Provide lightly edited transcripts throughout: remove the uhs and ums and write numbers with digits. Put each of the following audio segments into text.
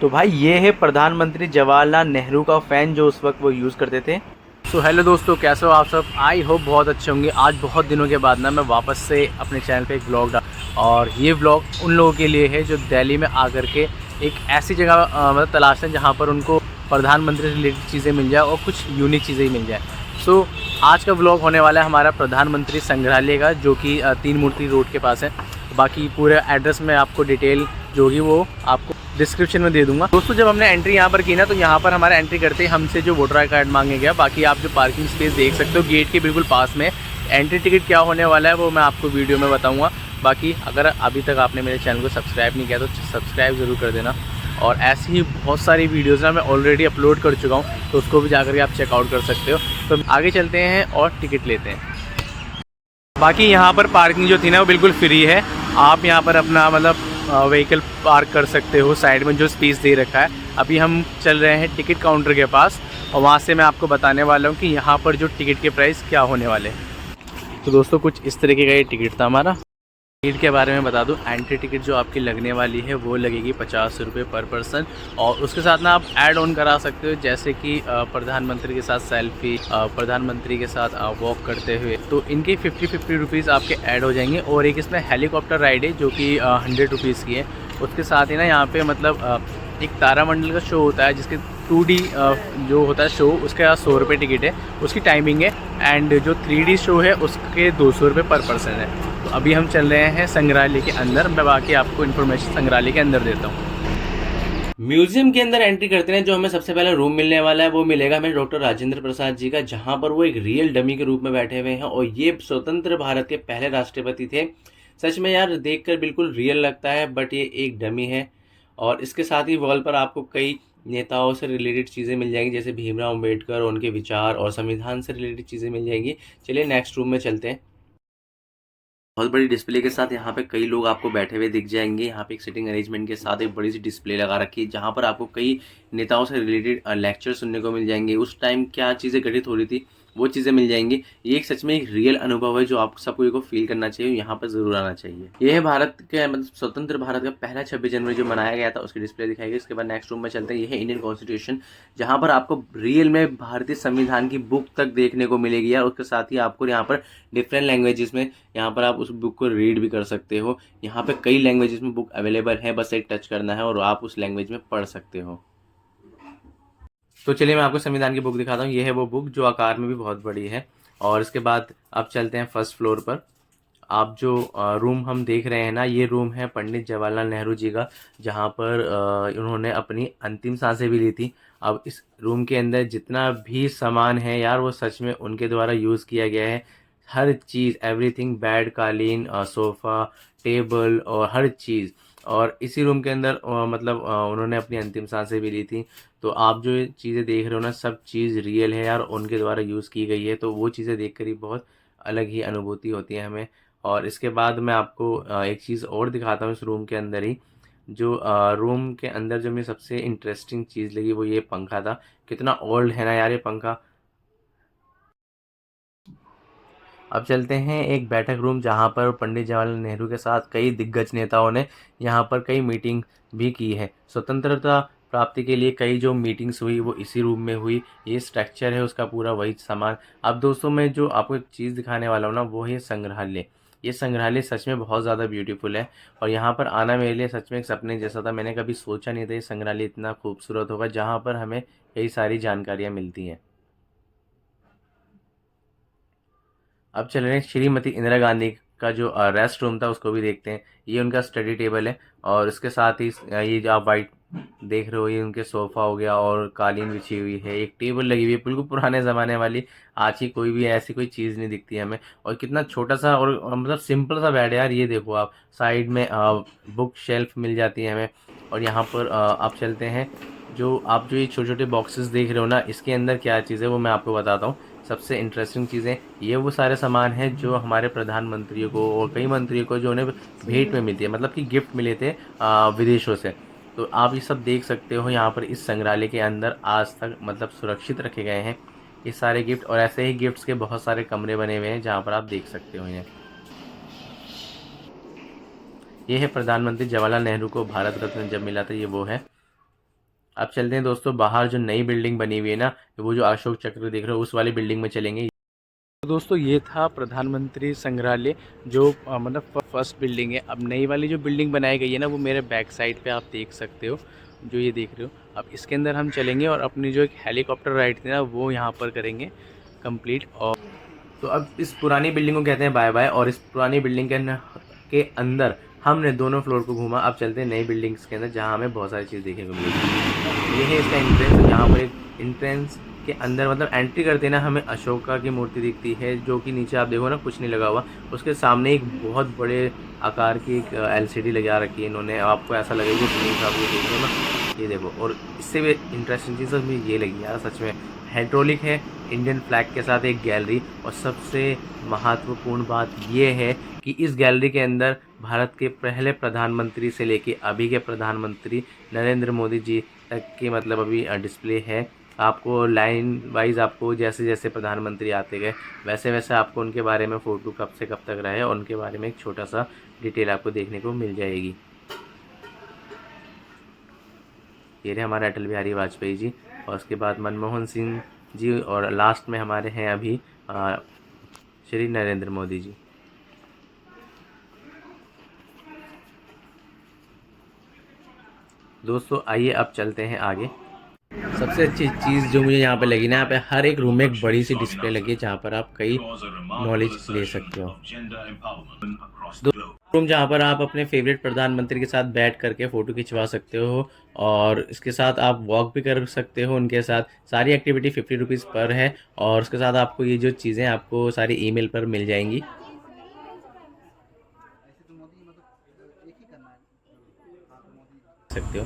तो भाई ये है प्रधानमंत्री जवाहरलाल नेहरू का फ़ैन जो उस वक्त वो यूज़ करते थे। सो हेलो दोस्तों, कैसे हो आप सब? आई होप बहुत अच्छे होंगे। आज बहुत दिनों के बाद ना मैं वापस से अपने चैनल पे एक व्लॉग डाला, और ये व्लॉग उन लोगों के लिए है जो दिल्ली में आकर के एक ऐसी जगह मतलब तलाशते हैं जहाँ पर उनको प्रधानमंत्री से रिलेटेड चीज़ें मिल जाए और कुछ यूनिक चीज़ें ही मिल जाए। सो आज का व्लॉग होने वाला है हमारा प्रधानमंत्री संग्रहालय का, जो कि तीन मूर्ति रोड के पास है। बाकी पूरे एड्रेस में आपको डिटेल जो होगी वो आपको डिस्क्रिप्शन में दे दूंगा। दोस्तों, जब हमने एंट्री यहाँ पर की ना, तो यहाँ पर हमारा एंट्री करते ही हमसे जो वोटर आई कार्ड मांगे गया। बाकी आप जो पार्किंग स्पेस देख सकते हो गेट के बिल्कुल पास में। एंट्री टिकट क्या होने वाला है वो मैं आपको वीडियो में बताऊँगा। बाकी अगर अभी तक आपने मेरे चैनल को सब्सक्राइब नहीं किया तो सब्सक्राइब ज़रूर कर देना। और ऐसी ही बहुत सारी वीडियोज़ ना मैं ऑलरेडी अपलोड कर चुका हूँ, तो उसको भी जाकर के आप चेकआउट कर सकते हो। तो आगे चलते हैं और टिकट लेते हैं। बाकी यहाँ पर पार्किंग जो थी ना वो बिल्कुल फ्री है। आप यहाँ पर अपना मतलब व्हीकल पार्क कर सकते हो साइड में जो स्पेस दे रखा है। अभी हम चल रहे हैं टिकट काउंटर के पास, और वहाँ से मैं आपको बताने वाला हूँ कि यहाँ पर जो टिकट के प्राइस क्या होने वाले हैं। तो दोस्तों, कुछ इस तरीके का ये टिकट था हमारा। टिकट के बारे में बता दूं, एंट्री टिकट जो आपकी लगने वाली है वो लगेगी 50 रुपये पर पर्सन, और उसके साथ ना आप ऐड ऑन करा सकते हो, जैसे कि प्रधानमंत्री के साथ सेल्फी, प्रधानमंत्री के साथ वॉक करते हुए। तो इनके 50 रुपीज़ आपके ऐड हो जाएंगे। और एक इसमें हेलीकॉप्टर राइड है जो कि 100 रुपीज़ की है। उसके साथ ही ना यहाँ पे मतलब एक तारामंडल का शो होता है, जिसके 2D जो होता है शो, उसका 100 रुपये टिकट है, उसकी टाइमिंग है। एंड जो 3D शो है उसके 200 रुपये पर पर्सन है। तो अभी हम चल रहे हैं संग्रहालय के अंदर। मैं बाकी आपको इन्फॉर्मेशन संग्रहालय के अंदर देता हूँ। म्यूजियम के अंदर एंट्री करते हैं, जो हमें सबसे पहले रूम मिलने वाला है वो मिलेगा हमें डॉक्टर राजेंद्र प्रसाद जी का, जहाँ पर वो एक रियल डमी के रूप में बैठे हुए हैं। और ये स्वतंत्र भारत के पहले राष्ट्रपति थे। सच में यार देखकर बिल्कुल रियल लगता है, बट ये एक डमी है। और इसके साथ ही वॉल पर आपको कई नेताओं से रिलेटेड चीज़ें मिल जाएंगी, जैसे भीमराव अम्बेडकर, उनके विचार और संविधान से रिलेटेड चीज़ें मिल जाएंगी। चलिए नेक्स्ट रूम में चलते हैं। बहुत बड़ी डिस्प्ले के साथ यहाँ पे कई लोग आपको बैठे हुए दिख जाएंगे। यहाँ पे एक सिटिंग अरेंजमेंट के साथ एक बड़ी सी डिस्प्ले लगा रखी है, जहाँ पर आपको कई नेताओं से रिलेटेड लेक्चर सुनने को मिल जाएंगे। उस टाइम क्या चीज़ें घटित हो रही थी वो चीज़ें मिल जाएंगी। ये एक सच में एक रियल अनुभव है जो आप सबको को फील करना चाहिए, यहाँ पर ज़रूर आना चाहिए। ये है भारत के मतलब स्वतंत्र भारत का पहला 26 जनवरी जो मनाया गया था, उसकी डिस्प्ले दिखाई गई। इसके बाद नेक्स्ट रूम में चलते हैं। ये है इंडियन कॉन्स्टिट्यूशन, जहाँ पर आपको रियल में भारतीय संविधान की बुक तक देखने को मिलेगी यार। उसके साथ ही आपको यहाँ पर डिफरेंट लैंग्वेजेस में यहाँ पर आप उस बुक को रीड भी कर सकते हो। यहाँ पे कई लैंग्वेजेस में बुक अवेलेबल है, बस एक टच करना है और आप उस लैंग्वेज में पढ़ सकते हो। तो चलिए मैं आपको संविधान की बुक दिखाता हूँ। ये है वो बुक जो आकार में भी बहुत बड़ी है। और इसके बाद अब चलते हैं फर्स्ट फ्लोर पर। आप जो रूम हम देख रहे हैं ना, ये रूम है पंडित जवाहरलाल नेहरू जी का, जहाँ पर उन्होंने अपनी अंतिम सांसें भी ली थी। अब इस रूम के अंदर जितना भी सामान है यार, वो सच में उनके द्वारा यूज़ किया गया है। हर चीज़, एवरीथिंग, बेड, कालीन, सोफ़ा, टेबल और हर चीज़। और इसी रूम के अंदर मतलब उन्होंने अपनी अंतिम सांसें भी ली थी। तो आप जो ये चीज़ें देख रहे हो ना, सब चीज़ रियल है यार, उनके द्वारा यूज़ की गई है। तो वो चीज़ें देखकर ही बहुत अलग ही अनुभूति होती है हमें। और इसके बाद मैं आपको एक चीज़ और दिखाता हूँ इस रूम के अंदर ही। जो रूम के अंदर जो मुझे सबसे इंटरेस्टिंग चीज़ लगी वो ये पंखा था। कितना ओल्ड है ना यार ये पंखा। अब चलते हैं एक बैठक रूम, जहाँ पर पंडित जवाहरलाल नेहरू के साथ कई दिग्गज नेताओं ने यहाँ पर कई मीटिंग भी की है। स्वतंत्रता प्राप्ति के लिए कई जो मीटिंग्स हुई वो इसी रूम में हुई। ये स्ट्रक्चर है उसका पूरा, वही सामान। अब दोस्तों, मैं जो आपको एक चीज़ दिखाने वाला हूँ ना, वो है संग्रहालय। ये संग्रहालय सच में बहुत ज़्यादा ब्यूटीफुल है, और यहाँ पर आना मेरे लिए सच में एक सपने जैसा था। मैंने कभी सोचा नहीं था ये संग्रहालय इतना खूबसूरत होगा, जहाँ पर हमें कई सारी जानकारियाँ मिलती हैं। अब चल रहे हैं श्रीमती इंदिरा गांधी का जो रेस्ट रूम था उसको भी देखते हैं। ये उनका स्टडी टेबल है, और इसके साथ ही ये जो आप वाइट देख रहे हो ये उनके सोफ़ा हो गया, और कालीन बिछी हुई है, एक टेबल लगी हुई है बिल्कुल पुराने ज़माने वाली। आज ही कोई भी ऐसी कोई चीज़ नहीं दिखती हमें। और कितना छोटा सा और मतलब सिंपल सा बेड है यार। ये देखो आप, साइड में बुक शेल्फ मिल जाती है हमें। और यहाँ पर आप चलते हैं। जो आप जो ये छोटे छोटे बॉक्सेस देख रहे हो ना, इसके अंदर क्या चीज़ है वो मैं आपको बताता हूँ। सबसे इंटरेस्टिंग चीज़ें, ये वो सारे सामान हैं जो हमारे प्रधानमंत्रियों को और कई मंत्रियों को जो उन्हें भेंट में मिलती है, मतलब कि गिफ्ट मिले थे विदेशों से। तो आप ये सब देख सकते हो यहाँ पर इस संग्रहालय के अंदर आज तक मतलब सुरक्षित रखे गए हैं ये सारे गिफ्ट। और ऐसे ही गिफ्ट्स के बहुत सारे कमरे बने हुए हैं जहाँ पर आप देख सकते हो इन्हें। ये है प्रधानमंत्री जवाहरलाल नेहरू को भारत रत्न जब मिला था, ये वो है। अब चलते हैं दोस्तों बाहर, जो नई बिल्डिंग बनी हुई है ना, वो जो अशोक चक्र देख रहे हो उस वाली बिल्डिंग में चलेंगे। तो दोस्तों ये था प्रधानमंत्री संग्रहालय, जो मतलब फर्स्ट बिल्डिंग है। अब नई वाली जो बिल्डिंग बनाई गई है ना, वो मेरे बैक साइड पे आप देख सकते हो, जो ये देख रहे हो। अब इसके अंदर हम चलेंगे और अपनी जो एक हेलीकॉप्टर राइड थी ना, वो यहाँ पर करेंगे कंप्लीट। और तो अब इस पुरानी बिल्डिंग को कहते हैं बाय बाय, और इस पुरानी बिल्डिंग के अंदर हमने दोनों फ्लोर को घूमा। अब चलते हैं नई बिल्डिंग्स के अंदर, जहाँ हमें बहुत सारी चीज़ देखने को मिलेगी। ये है इसका एंट्रेंस। यहाँ पर एक एंट्रेंस के अंदर मतलब एंट्री करते ना, हमें अशोका की मूर्ति दिखती है, जो कि नीचे आप देखो ना कुछ नहीं लगा हुआ। उसके सामने एक बहुत बड़े आकार की एक LCD लगा रखी है इन्होंने। आपको ऐसा लगेगा कि सुनील साहब ये देखो ना, ये देखो। और इससे भी इंटरेस्टिंग चीज़ मुझे ये लगी यार, सच में हाइड्रोलिक है, इंडियन फ्लैग के साथ एक गैलरी। और सबसे महत्वपूर्ण बात ये है कि इस गैलरी के अंदर भारत के पहले प्रधानमंत्री से लेके अभी के प्रधानमंत्री नरेंद्र मोदी जी तक की मतलब अभी डिस्प्ले है। आपको लाइन वाइज आपको जैसे जैसे प्रधानमंत्री आते गए वैसे वैसे आपको उनके बारे में फ़ोटो कब से कब तक रहे और उनके बारे में एक छोटा सा डिटेल आपको देखने को मिल जाएगी। ये रहे हमारे अटल बिहारी वाजपेयी जी, और उसके बाद मनमोहन सिंह जी, और लास्ट में हमारे हैं अभी श्री नरेंद्र मोदी जी। दोस्तों आइए अब चलते हैं आगे। सबसे अच्छी चीज़ जो मुझे यहाँ पे लगी ना, यहाँ पे हर एक रूम में एक बड़ी सी डिस्प्ले लगी है, जहाँ पर आप कई नॉलेज ले सकते हो। रूम जहाँ पर आप अपने फेवरेट प्रधानमंत्री के साथ बैठ करके फ़ोटो खिंचवा सकते हो, और इसके साथ आप वॉक भी कर सकते हो उनके साथ। सारी एक्टिविटी 50 रुपीज़ पर है, और उसके साथ आपको ये जो चीज़ें आपको सारी ईमेल पर मिल जाएंगी। सकते हो।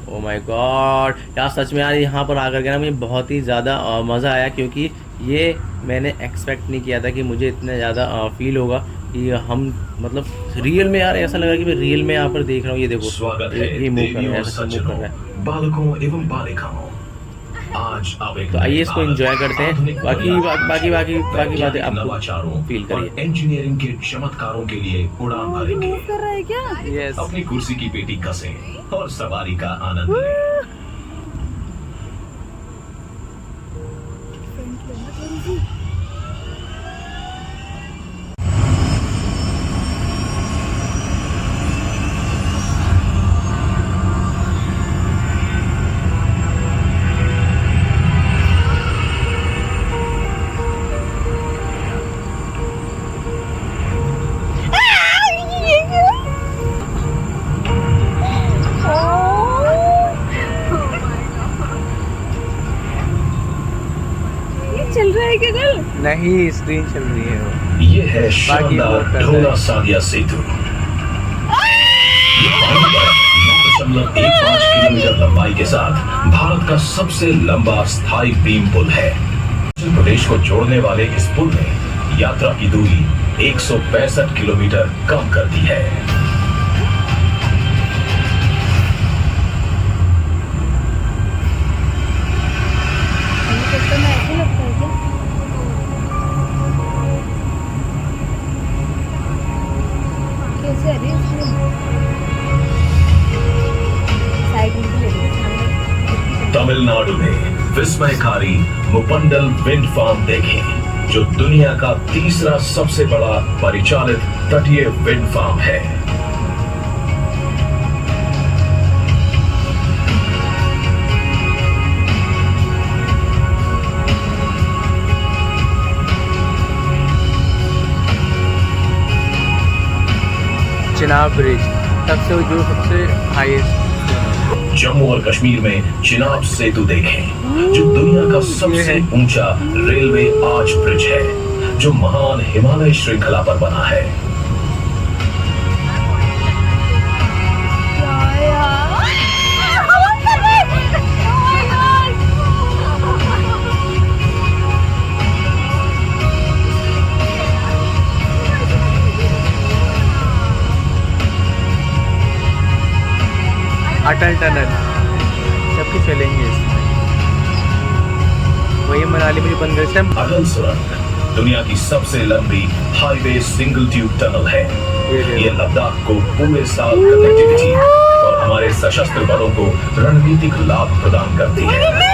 ओ माय गॉड यार, सच में यार यहाँ पर आकर के ना मुझे बहुत ही ज़्यादा मज़ा आया, क्योंकि ये मैंने एक्सपेक्ट नहीं किया था कि मुझे इतना ज़्यादा फील होगा कि हम मतलब रियल में, यार ऐसा लगा कि मैं रियल में यहाँ पर देख रहा हूँ। ये देखो, स्वागत है ये मूव कर रहा है, ऐसा मूव कर रहा है। बालकों एवं बालिकाओं, आज आप एक तो आइए इसको एंजॉय करते हैं। बाकी बातें आप नवाचारों फील करिए। इंजीनियरिंग के चमत्कारों के लिए उड़ान भरेंगे। कर रहा है क्या? यस। अपनी कुर्सी की पेटी कसें और सवारी का आनंद लें। चल रहा है क्या कल? नहीं, स्क्रीन चल रही है वो। ये है शानदार ढोला सादिया सेतु। 9.15 किलोमीटर लंबाई के साथ भारत का सबसे लंबा स्थायी बीम पुल है। हिमाचल प्रदेश को जोड़ने वाले इस पुल ने यात्रा की दूरी 165 किलोमीटर कम कर दी है। तमिलनाडु में विस्मयकारी मुपंडल विंड फार्म देखें, जो दुनिया का तीसरा सबसे बड़ा परिचालित तटीय विंड फार्म है। चिनाब ब्रिज सबसे हाईएस्ट। जम्मू और कश्मीर में चिनाब सेतु देखें, जो दुनिया का सबसे ऊंचा रेलवे आर्च ब्रिज है, जो महान हिमालय श्रृंखला पर बना है। अटल टनल सबकी चलेंगे इसमें। वही मनाली में बन गए। अटल सुरंग दुनिया की सबसे लंबी हाईवे सिंगल ट्यूब टनल है। ये लद्दाख को पूरे साल कनेक्टिविटी और हमारे सशस्त्र बलों को रणनीतिक लाभ प्रदान करती है।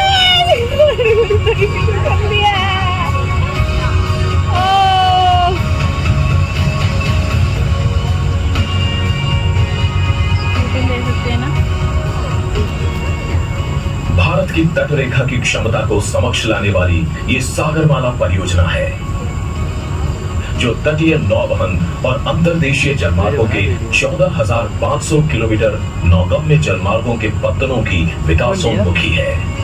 भारत की तटरेखा की क्षमता को समक्ष लाने वाली ये सागरमाला परियोजना है, जो तटीय नौवहन और अंतर्देशीय जलमार्गों के 14,500 किलोमीटर नौगम्य जलमार्गों के पत्तनों की विकासोन्मुखी है।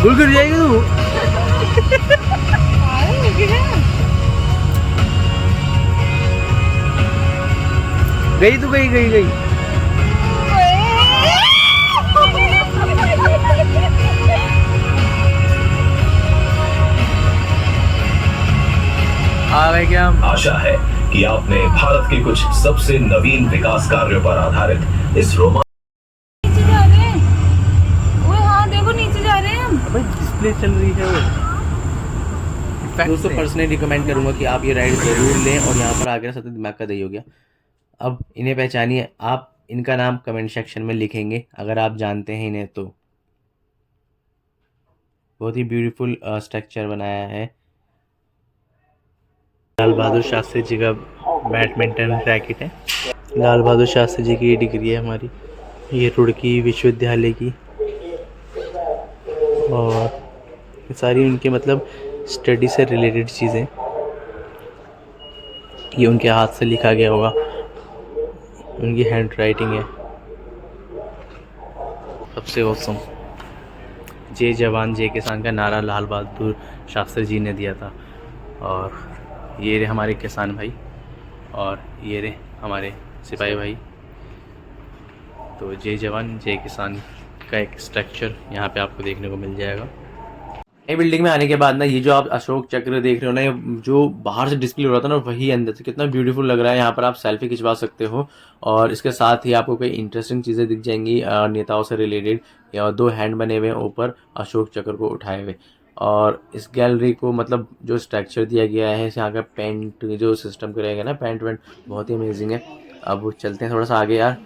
गुल गिर जाएगी तू। गई तू, गई गई गई। आ गए क्या? आशा है कि आपने भारत के कुछ सबसे नवीन विकास कार्यों पर आधारित इस रोमांच डिस्प्ले चल रही है वो। दोस्तों पर्सनली रिकमेंड करूंगा कि आप ये राइड ज़रूर लें और यहाँ पर आकर सबसे दिमाग का दही हो गया। अब इन्हें पहचानिए, आप इनका नाम कमेंट सेक्शन में लिखेंगे अगर आप जानते हैं इन्हें तो। बहुत ही ब्यूटीफुल स्ट्रक्चर बनाया है। लाल बहादुर शास्त्री जी का बैडमिंटन रैकेट है। लाल बहादुर शास्त्री जी की डिग्री है हमारी, ये रुड़की विश्वविद्यालय की, और सारी उनके मतलब स्टडी से रिलेटेड चीज़ें। ये उनके हाथ से लिखा गया होगा, उनकी हैंड राइटिंग है। सबसे औसम जय जवान जय किसान का नारा लाल बहादुर शास्त्री जी ने दिया था। और ये रहे हमारे किसान भाई और ये रहे हमारे सिपाही भाई। तो जय जवान जय किसान का एक स्ट्रक्चर यहाँ पे आपको देखने को मिल जाएगा। नई बिल्डिंग में आने के बाद ना ये जो आप अशोक चक्र देख रहे हो ना, ये जो बाहर से डिस्प्ले हो रहा था ना वही अंदर से कितना ब्यूटीफुल लग रहा है। यहाँ पर आप सेल्फी खिंचवा सकते हो और इसके साथ ही आपको कई इंटरेस्टिंग चीज़ें दिख जाएंगी नेताओं से रिलेटेड। या 2 हैंड बने हुए हैं ऊपर अशोक चक्र को उठाए हुए। और इस गैलरी को मतलब जो स्ट्रक्चर दिया गया है, यहाँ का पेंट जो सिस्टम करेगा ना, पेंट वेंट बहुत ही अमेजिंग है। अब चलते हैं थोड़ा सा आगे यार।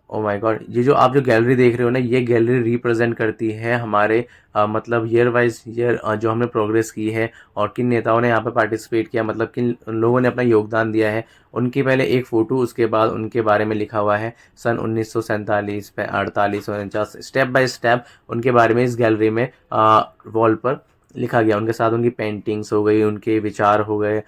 ओ माय गॉड, ये जो आप जो गैलरी देख रहे हो ना, ये गैलरी रिप्रेजेंट करती है हमारे मतलब ईयर वाइज ईयर जो हमने प्रोग्रेस की है और किन नेताओं ने यहाँ पे पार्टिसिपेट किया, मतलब किन लोगों ने अपना योगदान दिया है। उनकी पहले एक फ़ोटो, उसके बाद उनके बारे में लिखा हुआ है सन 1947 पे 48 49 स्टेप बाय स्टेप उनके बारे में इस गैलरी में वॉल पर लिखा गया। उनके साथ उनकी पेंटिंग्स हो गई, उनके विचार हो गए।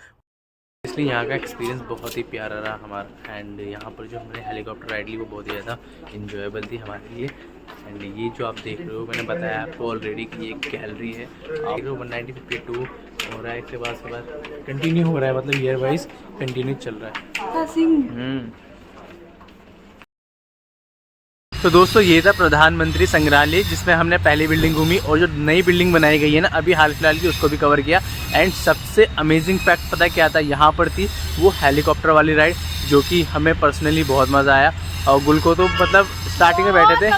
इसलिए यहाँ का एक्सपीरियंस बहुत ही प्यारा रहा हमारा। एंड यहाँ पर जो हमने हेलीकॉप्टर राइड ली वो बहुत ही ज़्यादा इंजॉयबल थी हमारे लिए। एंड ये जो आप देख रहे हो, मैंने बताया आपको ऑलरेडी कि ये गैलरी है। आप 190-52 हो रहा है, इसके बाद कंटिन्यू हो रहा है, मतलब ईयर वाइज कंटिन्यू चल रहा है। तो दोस्तों ये था प्रधानमंत्री संग्रहालय, जिसमें हमने पहली बिल्डिंग घूमी और जो नई बिल्डिंग बनाई गई है ना अभी हाल फिलहाल की, उसको भी कवर किया। एंड सबसे अमेजिंग फैक्ट पता क्या था, यहाँ पर थी वो हेलीकॉप्टर वाली राइड, जो कि हमें पर्सनली बहुत मज़ा आया। और गुल को तो मतलब स्टार्टिंग में बैठे थे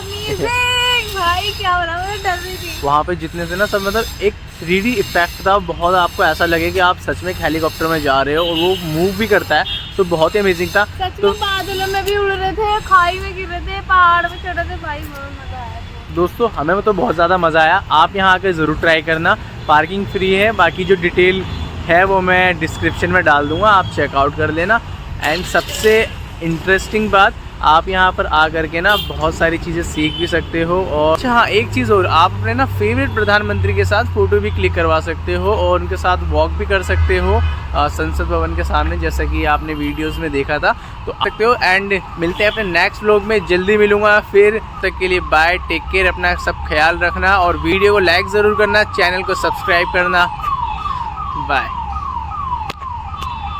भाई क्या हो रहा है, मैं डर रही थी। वहाँ पे जितने थे ना सब मतलब एक 3D इफेक्ट था, बहुत आपको ऐसा लगे कि आप सच में एक हेलीकॉप्टर में जा रहे हो और वो मूव भी करता है, तो बहुत ही अमेजिंग था। सच तो में बादलों में भी उड़ रहे थे, खाई में गिर रहे थे, पहाड़ में चढ़ रहे थे, भाई बहुत मजा आया। दोस्तों हमें तो बहुत ज़्यादा मज़ा आया। आप यहाँ आकर ज़रूर ट्राई करना। पार्किंग फ्री है, बाकी जो डिटेल है वो मैं डिस्क्रिप्शन में डाल दूँगा, आप चेकआउट कर लेना। एंड सबसे इंटरेस्टिंग बात, आप यहाँ पर आ करके ना बहुत सारी चीज़ें सीख भी सकते हो। और अच्छा हाँ, एक चीज़ और, आप अपने ना फेवरेट प्रधानमंत्री के साथ फ़ोटो भी क्लिक करवा सकते हो और उनके साथ वॉक भी कर सकते हो संसद भवन के सामने, जैसा कि आपने वीडियोस में देखा था, तो आ सकते हो। एंड मिलते हैं अपने नेक्स्ट व्लॉग में, जल्दी मिलूँगा। फिर तक के लिए बाय, टेक केयर, अपना सब ख्याल रखना और वीडियो को लाइक ज़रूर करना, चैनल को सब्सक्राइब करना। बाय।